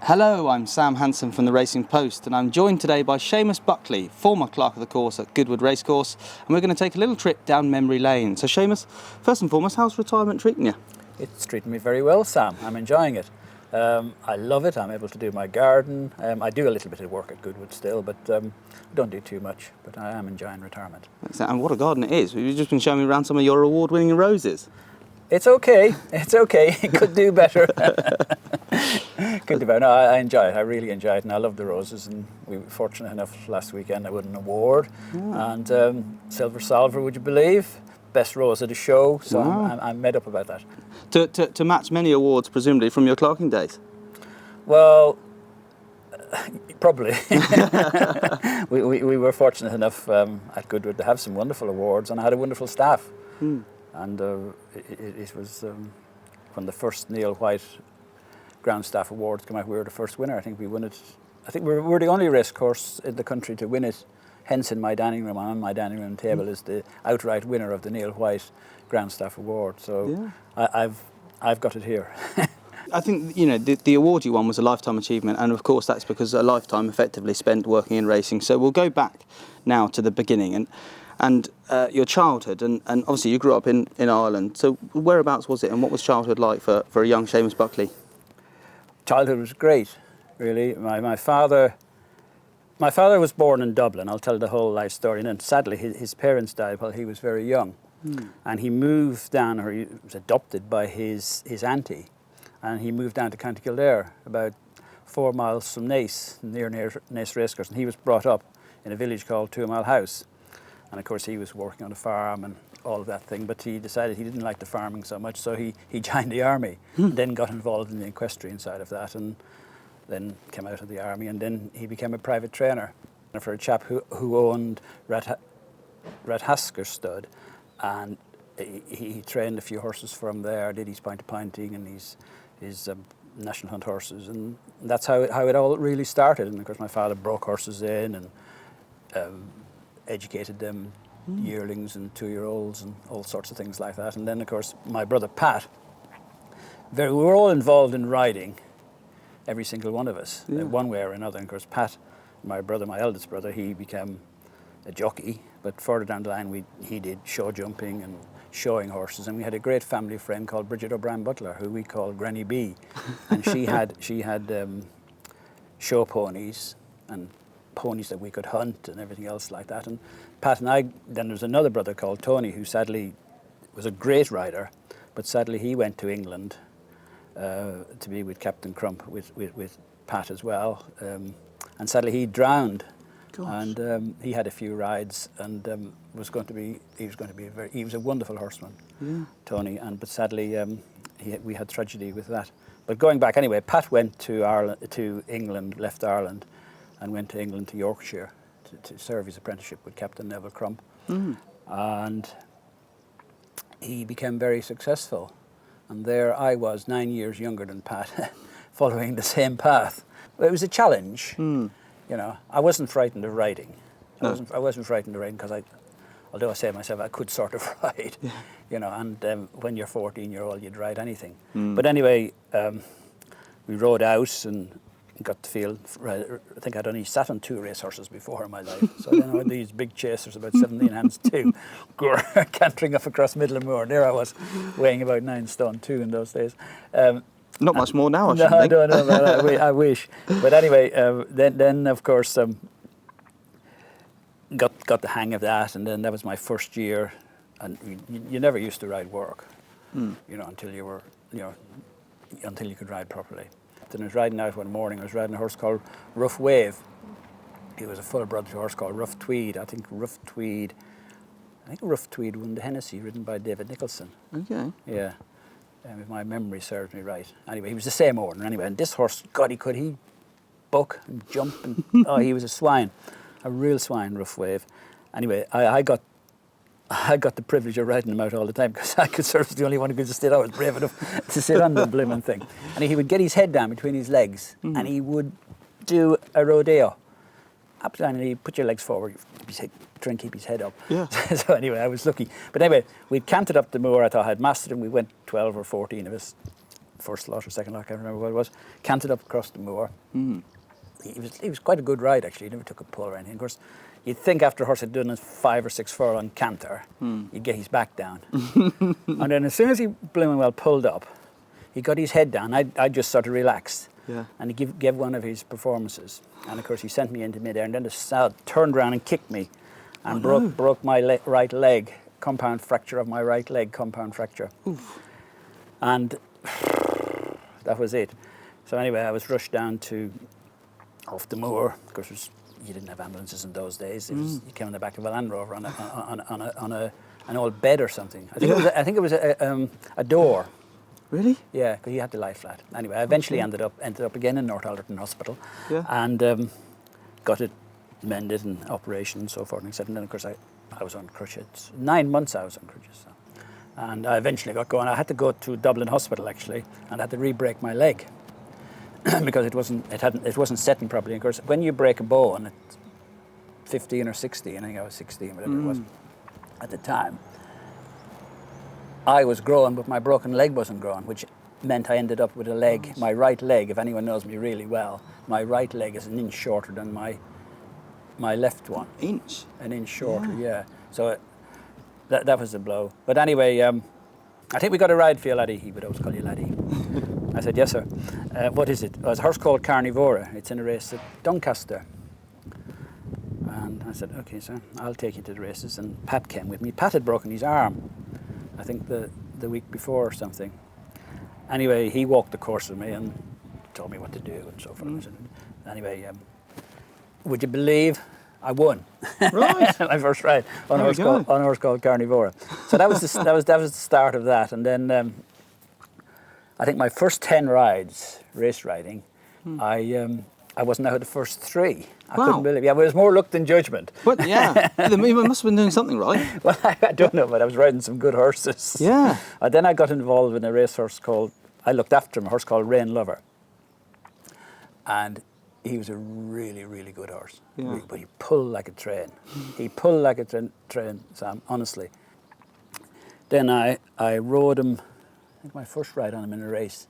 Hello, I'm Sam Hanson from the Racing Post, and I'm joined today by Seamus Buckley, former clerk of the course at Goodwood racecourse, and we're going to take a little trip down memory lane. So Seamus, first and foremost, how's retirement treating you? It's treating me very well, Sam. I'm enjoying it. I love it. I'm able to do my garden. I do a little bit of work at Goodwood still, but I don't do too much. But I am enjoying retirement. And what a garden it is. You've just been showing me around some of your award-winning roses. It's okay. It's okay. It could do better. Could do better. No, I enjoy it. I really enjoy it, and I love the roses. And we were fortunate enough last weekend I won an award, and Silver Salver, would you believe? Best rose at the show. So Wow. I'm made up about that. To match many awards, presumably, from your clerking days? Well, probably. we were fortunate enough at Goodwood to have some wonderful awards, and I had a wonderful staff. And it was when the first Neil White Ground Staff Awards came out, we were the first winner. I think we won it. I think we're the only racecourse in the country to win it. Hence, in my dining room, on my dining room table, is the outright winner of the Neil White Ground Staff Award. So yeah. I've got it here. I think, you know, the award you won was a lifetime achievement, and of course that's because a lifetime effectively spent working in racing. So we'll go back now to the beginning and your childhood, and obviously you grew up in Ireland. So whereabouts was it, and what was childhood like for a young Seamus Buckley? Childhood was great, really. My father was born in Dublin. I'll tell the whole life story. And then sadly his parents died while he was very young. And he moved down, or he was adopted by his auntie. And he moved down to County Kildare, about 4 miles from Naas, near Naas Racecourse. And he was brought up in a village called 2 Mile House. And of course he was working on a farm and all of that thing, but he decided he didn't like the farming so much, so he joined the army, then got involved in the equestrian side of that, and then came out of the army, and then he became a private trainer for a chap who owned Rathasker Stud, and he trained a few horses from there, did his point-to-pointing and his national hunt horses, and that's how it all really started. And of course my father broke horses in and educated them, yearlings and 2-year-olds and all sorts of things like that. And then of course my brother Pat, we were all involved in riding, every single one of us, one way or another. And of course Pat, my eldest brother, he became a jockey, but further down the line he did show jumping and showing horses. And we had a great family friend called Bridget O'Brien Butler, who we called Granny B, and she had show ponies and ponies that we could hunt and everything else like that. And Pat and I, then there was another brother called Tony, who sadly was a great rider, but sadly he went to England to be with Captain Crump with Pat as well, and sadly he drowned. Gosh. And he had a few rides, and he was a wonderful horseman, Tony. But sadly we had tragedy with that. But going back anyway, Pat went to England, left Ireland, and went to England, to Yorkshire, to serve his apprenticeship with Captain Neville Crump. And he became very successful. And there I was, 9 years younger than Pat, following the same path. But it was a challenge. You know, I wasn't frightened of riding. I wasn't frightened of riding because although I say myself, I could sort of ride. You know, and when you're 14-year-old, you'd ride anything. But anyway, we rode out and got to feel, I think I'd only sat on 2 racehorses before in my life. So then I had these big chasers, about 17 hands too, cantering off across Midland Moor. And there I was, weighing about 9 stone 2 in those days. Not much more now, I should think. I don't know, man, I wish. But anyway, then of course, got the hang of that, and then that was my first year. And you never used to ride work, you know, until you could ride properly. Then I was riding out one morning. I was riding a horse called Rough Wave. He was a full brother to a horse called Rough Tweed. I think Rough Tweed won the Hennessy, ridden by David Nicholson. Okay. Yeah, if my memory serves me right. Anyway, he was the same owner. Anyway, and this horse, God, he buck and jump, and he was a swine, a real swine, Rough Wave. Anyway, I got the privilege of riding him out all the time because I could serve as the only one who could just sit. I was brave enough to sit on the blimmin' thing. And he would get his head down between his legs and he would do a rodeo. Up down, and he'd put your legs forward, try and keep his head up. Yeah. So anyway, I was lucky. But anyway, we canted up the moor. I thought I had mastered him. We went 12 or 14 of us. first lot or second lot, I can't remember what it was, canted up across the moor. He was quite a good ride, actually. He never took a pull or anything. Of course, you'd think after a horse had done a 5 or 6 furlong canter, you'd get his back down. And then as soon as he blooming well pulled up, he got his head down. I just sort of relaxed. Yeah. And he gave one of his performances. And of course, he sent me into midair. And then the sod turned around and kicked me and broke my right leg, compound fracture of my right leg, compound fracture. Oof. And that was it. So anyway, I was rushed down to off the moor. Of course, you didn't have ambulances in those days. You came on the back of a Land Rover on an old bed or something. I think it was a door. Really? Yeah, because he had to lie flat. Anyway, I eventually ended up again in North Alderton Hospital, and got it mended and operation and so forth. And then, of course, I was on crutches. 9 months I was on crutches, and I eventually got going. I had to go to Dublin Hospital actually, and I had to re-break my leg because it wasn't setting properly. And of course, when you break a bone at 15 or 16, I think I was 16, whatever it was at the time. I was growing, but my broken leg wasn't growing, which meant I ended up with a leg, my right leg, if anyone knows me really well, my right leg is an inch shorter than my left one. Inch? An inch shorter, yeah. So that was a blow. But anyway, I think we got a ride for you, laddie. He would always call you laddie. I said, yes, sir. What is it? Oh, it's a horse called Carnivora. It's in a race at Doncaster. And I said, okay, sir, I'll take you to the races. And Pat came with me. Pat had broken his arm, I think the week before or something. Anyway, he walked the course with me and told me what to do and so forth. Anyway, would you believe I won? Right. My first ride on a horse called Carnivora. So that was the start of that. And then I think my first 10 rides, race riding, I wasn't out of the first 3. I couldn't believe it. Yeah, but it was more luck than judgment. But yeah, you must have been doing something right. Well, I don't know, but I was riding some good horses. Yeah. Then I got involved in a racehorse I looked after him, a horse called Rain Lover. And he was a really, really good horse. Yeah. But he pulled like a train. He pulled like a train, Sam, honestly. Then I rode him, I think my first ride on him in a race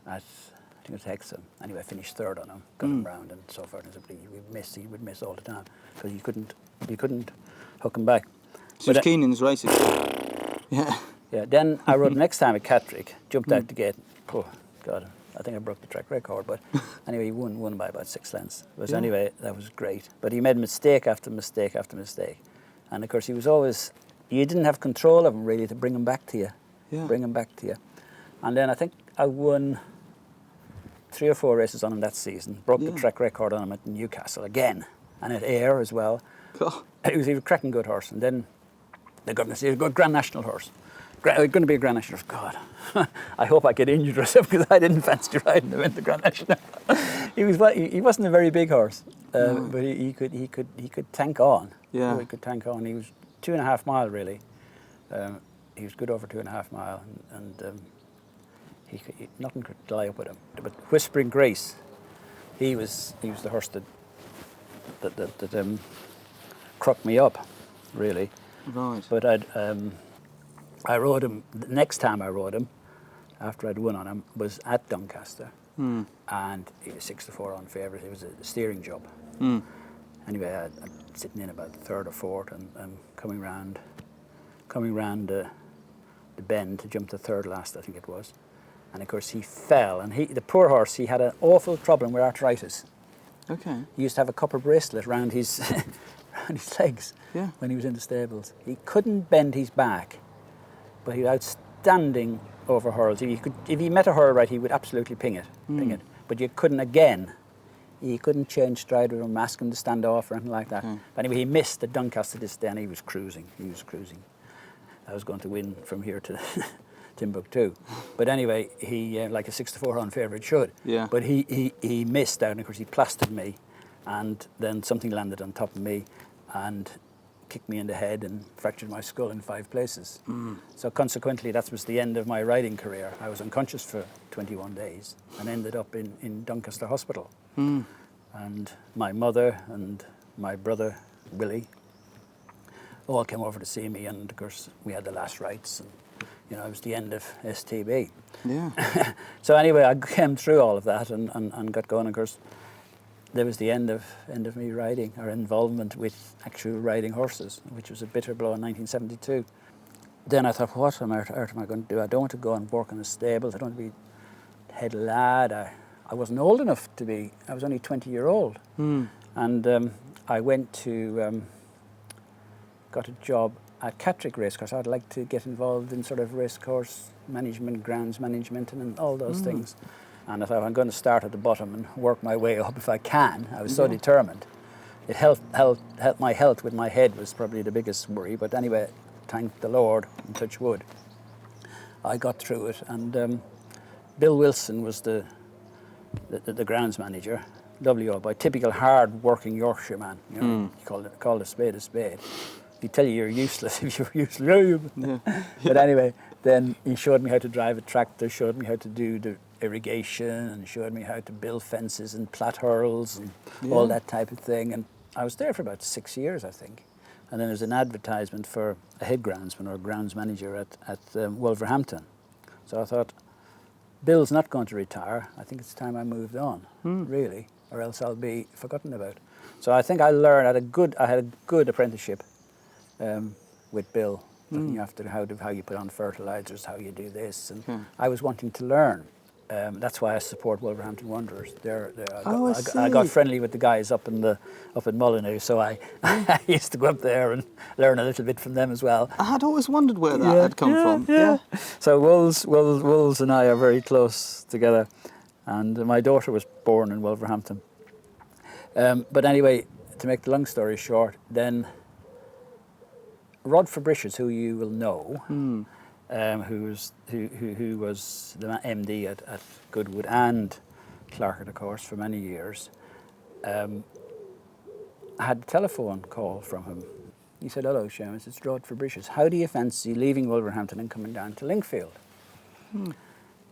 at, I think it was Hexham. Anyway, I finished 3rd on him, got him round and so forth. He would miss all the time because you couldn't hook him back. So he was keen in his races. Yeah. Yeah. Then I rode next time at Catterick, jumped out the gate. Oh God, I think I broke the track record. But anyway, he won by about 6 lengths. But anyway, that was great. But he made mistake after mistake after mistake, and of course he was always. You didn't have control of him really to bring him back to you. Yeah. Bring him back to you. And then I think I won 3 or 4 races on him that season. Broke the track record on him at Newcastle again, and at Ayr as well. Cool. He was a cracking good horse. And then the governor said, he's a good Grand National horse. Going to be a Grand National horse. God, I hope I get injured or something because I didn't fancy riding him in the Grand National. He wasn't a very big horse, but he could tank on. Yeah. He could tank on. He was 2.5 mile really. He was good over 2.5 mile, and nothing could lie up with him. But Whispering Grace, he was the horse that crocked me up, really. Right. But I rode him. The next time I rode him, after I'd won on him, was at Doncaster, and he was 6-4 on favourite. It was a steering job. Anyway, I'm sitting in about 3rd or 4th, and coming round the bend to jump to 3rd last, I think it was. And of course he fell, and the poor horse, he had an awful problem with arthritis. Okay. He used to have a copper bracelet around his legs when he was in the stables. He couldn't bend his back, but he was outstanding over hurls. If he met a hurl right, he would absolutely ping it. But you couldn't change stride with him, ask him to stand off or anything like that. But anyway, he missed at Doncaster this day, and he was cruising. I was going to win from here to Timbuktu. But anyway, he, like a 6-4 on favourite should. Yeah. But he missed out, and of course he plastered me, and then something landed on top of me and kicked me in the head and fractured my skull in 5 places. So consequently, that was the end of my riding career. I was unconscious for 21 days and ended up in Doncaster Hospital. And my mother and my brother, Willie, all came over to see me, and of course we had the last rites, and you know, it was the end of STB. Yeah. So anyway, I came through all of that and got going. Of course, there was the end of me riding, or involvement with actual riding horses, which was a bitter blow in 1972. Then I thought, what on earth am I going to do? I don't want to go and work in a stable. I don't want to be head lad. I wasn't old enough to be. I was only 20-year-old. And I went to, got a job at Catterick Racecourse. I'd like to get involved in sort of racecourse management, grounds management, and all those things. And I thought, I'm going to start at the bottom and work my way up if I can. I was so determined. It helped my health with my head was probably the biggest worry. But anyway, thank the Lord, and touch wood, I got through it. And Bill Wilson was the grounds manager. Lovely old boy, typical hard-working Yorkshire man. You know, you call a spade a spade. He'd tell you you're useless if you're useless. But anyway, then he showed me how to drive a tractor, showed me how to do the irrigation, and showed me how to build fences and plat hurls and all that type of thing. And I was there for about 6 years, I think. And then there's an advertisement for a head groundsman or grounds manager at Wolverhampton. So I thought, Bill's not going to retire. I think it's time I moved on, really, or else I'll be forgotten about. So I think I learned, I had a good apprenticeship with Bill, looking after how you put on fertilisers, how you do this, and I was wanting to learn. That's why I support Wolverhampton Wanderers. I got friendly with the guys up in Molyneux, so I used to go up there and learn a little bit from them as well. I had always wondered where that had come from. Yeah. So Wolves and I are very close together, and my daughter was born in Wolverhampton. But anyway, to make the long story short, then Rod Fabricius, who you will know, who was the MD at Goodwood and Clerkenwell, of course, for many years, had a telephone call from him. He said, "Hello, Seamus, it's Rod Fabricius. How do you fancy leaving Wolverhampton and coming down to Linkfield?"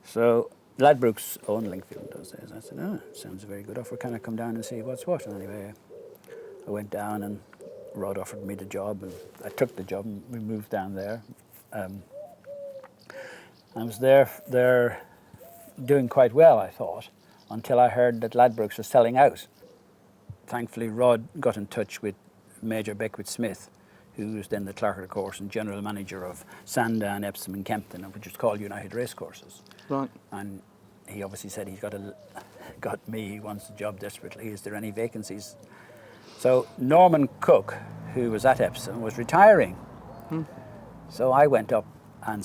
So Ladbrokes owned Linkfield in those days. I said, "Oh, sounds a very good offer. Can I come down and see what's what?" And anyway, I went down and Rod offered me the job, and I took the job, and we moved down there. I was there doing quite well, I thought, until I heard that Ladbrokes was selling out. Thankfully, Rod got in touch with Major Beckwith Smith, who was then the clerk of the course and general manager of Sandown, Epsom and Kempton, which is called United Racecourses. Right. And he obviously said he's got me, he wants the job desperately. Is there any vacancies? So Norman Cook, who was at Epsom, was retiring. So I went up and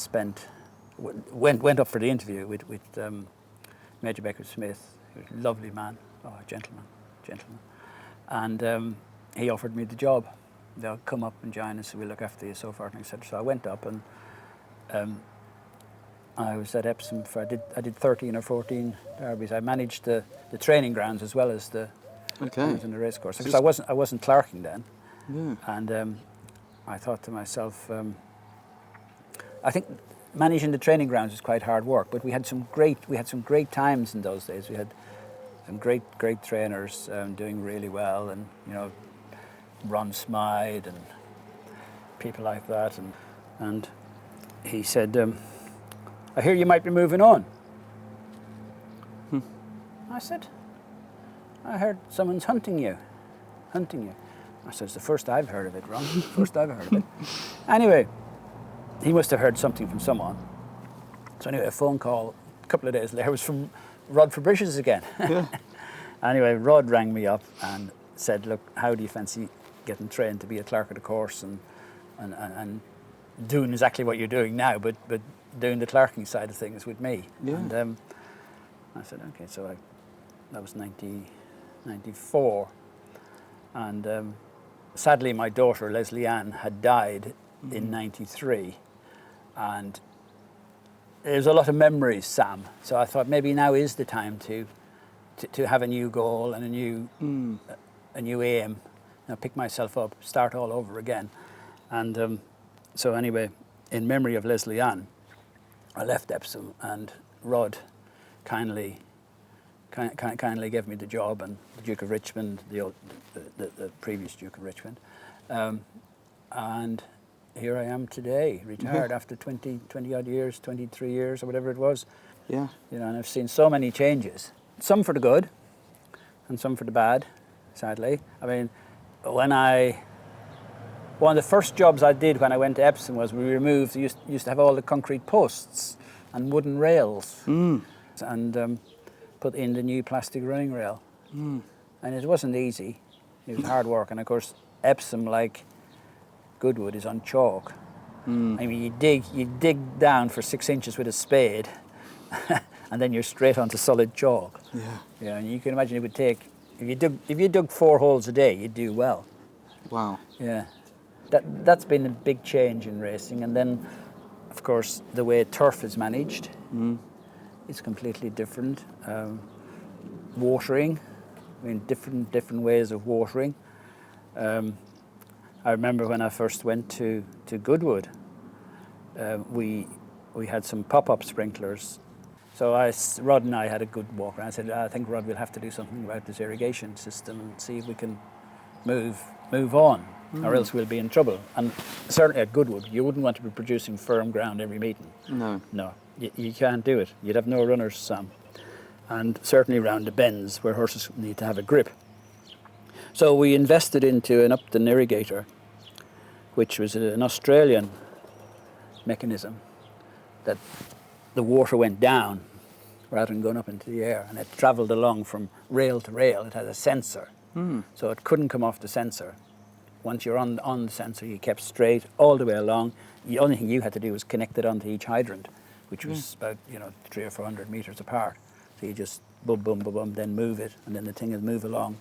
went up for the interview with Major Beckwith Smith, who's a lovely man, a gentleman. And he offered me the job. They'll come up and join us, we'll look after you, so forth and etc. So I went up and I was at Epsom I did 13 or 14 derbies. I managed the training grounds as well as the grounds in the racecourse. Because I wasn't clerking then. Yeah. And I thought to myself, I think managing the training grounds is quite hard work, but we had some great times in those days. We had some great trainers doing really well, and you know, Ron Smythe and people like that. And he said, "I hear you might be moving on." I said, "I heard someone's hunting you. I said, "It's the first I've heard of it, Ron. First I've heard of it." Anyway, he must have heard something from someone. So anyway, a phone call a couple of days later was from Rod Fabricius again. Yeah. Anyway, Rod rang me up and said, "Look, how do you fancy getting trained to be a clerk of the course and doing exactly what you're doing now, but doing the clerking side of things with me?" Yeah. And I said, "Okay." So that was 1994, and sadly my daughter Leslie Ann had died in 93, and there's a lot of memories, Sam. So I thought maybe now is the time to have a new goal and a new aim. You know, pick myself up, start all over again. And so anyway, in memory of Leslie Ann, I left Epsom, and Rod kindly gave me the job, and the Duke of Richmond, the previous Duke of Richmond, and here I am today, retired after 20 odd years, 23 years or whatever it was. Yeah. You know, and I've seen so many changes, some for the good and some for the bad, sadly. I mean, one of the first jobs I did when I went to Epsom was we used to have all the concrete posts and wooden rails and put in the new plastic running rail. And it wasn't easy. It was hard work. And of course, Epsom, like Goodwood, is on chalk. I mean, you dig down for 6 inches with a spade and then you're straight onto solid chalk. Yeah. Yeah, and you can imagine it would take, if you dug 4 holes a day, you'd do well. Wow. Yeah. That's been a big change in racing. And then, of course, the way turf is managed is completely different. Watering, I mean, different ways of watering. I remember when I first went to Goodwood, we had some pop-up sprinklers. So Rod and I had a good walk around. I said, I think, Rod, we'll have to do something about this irrigation system and see if we can move on, or else we'll be in trouble. And certainly at Goodwood, you wouldn't want to be producing firm ground every meeting. No, you can't do it. You'd have no runners, Sam. And certainly around the bends where horses need to have a grip. So we invested into an Upton irrigator, which was an Australian mechanism that the water went down rather than going up into the air, and it travelled along from rail to rail. It had a sensor, so it couldn't come off the sensor. Once you're on the sensor, you kept straight all the way along. The only thing you had to do was connect it onto each hydrant, which was about 300 or 400 metres apart. So you just boom, boom, boom, boom, then move it, and then the thing would move along.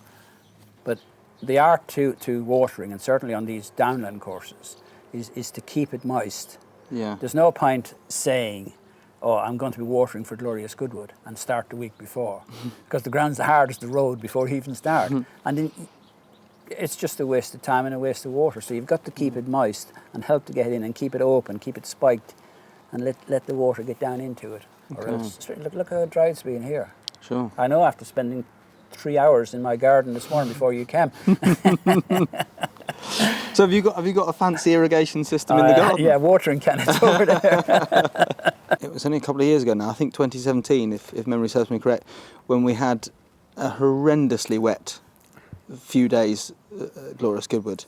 But the art to watering, and certainly on these downland courses, is to keep it moist. Yeah. There's no point saying, oh, I'm going to be watering for Glorious Goodwood and start the week before, because the ground's the hardest the road before you even start. And then it's just a waste of time and a waste of water. So you've got to keep it moist and help to get in and keep it open, keep it spiked, and let the water get down into it. Or else, look how dry it's been here. Sure. I know after spending 3 hours in my garden this morning before you came. So have you got a fancy irrigation system in the garden? Yeah, watering cannons over there. It was only a couple of years ago now, I think 2017, if memory serves me correct, when we had a horrendously wet few days at Glorious Goodwood.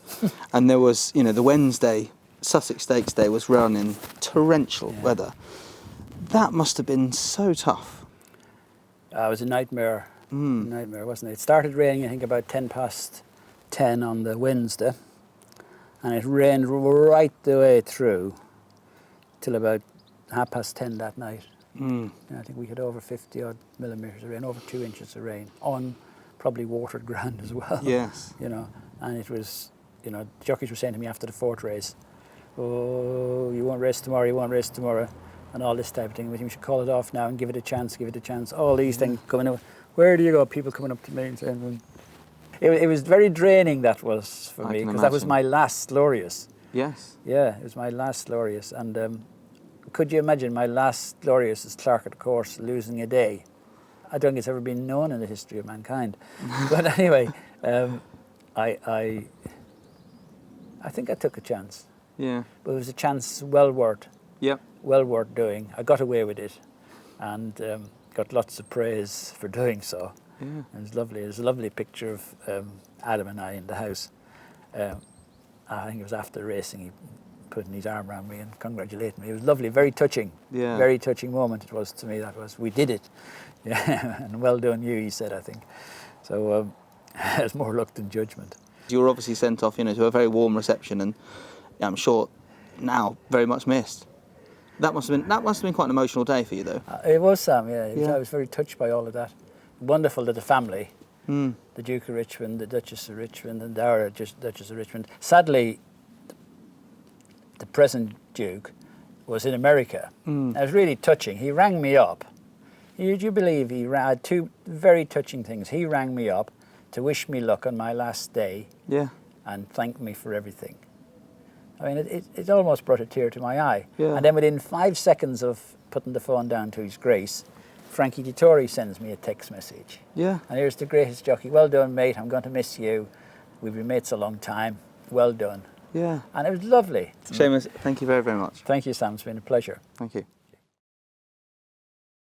And there was, the Wednesday, Sussex Stakes Day was run in torrential weather. That must have been so tough. It was a nightmare. Nightmare, wasn't it? It started raining, I think, about 10:10 on the Wednesday, and it rained right the way through till about 10:30 that night. And I think we had over 50 odd millimetres of rain, over 2 inches of rain on probably watered ground as well. Yes. And it was, jockeys were saying to me after the 4th race, oh, you won't race tomorrow, and all this type of thing. We should call it off now and give it a chance. All these things coming up. Where do you go? People coming up to me and saying, it was very draining, that was for me, because that was my last Glorious. Yes. Yeah, it was my last Glorious. And could you imagine my last Glorious as clerk at the course losing a day? I don't think it's ever been known in the history of mankind. But anyway, I think I took a chance. Yeah. But it was a chance well worth doing. I got away with it, and got lots of praise for doing so. Yeah. It was lovely. There's a lovely picture of Adam and I in the house. I think it was after racing. He putting his arm around me and congratulating me. It was lovely, very touching. Yeah. Very touching moment it was to me. That was, we did it. Yeah, and well done you, he said, I think. So it was more luck than judgment. You were obviously sent off, to a very warm reception, and I'm sure now very much missed. That must have been quite an emotional day for you, though. It was, Sam. Yeah. I was very touched by all of that. Wonderful that the family, the Duke of Richmond, the Duchess of Richmond, and our Duchess of Richmond. Sadly, the present Duke was in America. It was really touching. He rang me up. Would you believe he had 2 very touching things? He rang me up to wish me luck on my last day, and thank me for everything. I mean, it almost brought a tear to my eye. Yeah. And then within 5 seconds of putting the phone down to His Grace, Frankie Dettori sends me a text message. Yeah. And here's the greatest jockey. Well done, mate. I'm going to miss you. We've been mates a long time. Well done. Yeah. And it was lovely. Seamus, thank you very, very much. Thank you, Sam. It's been a pleasure. Thank you.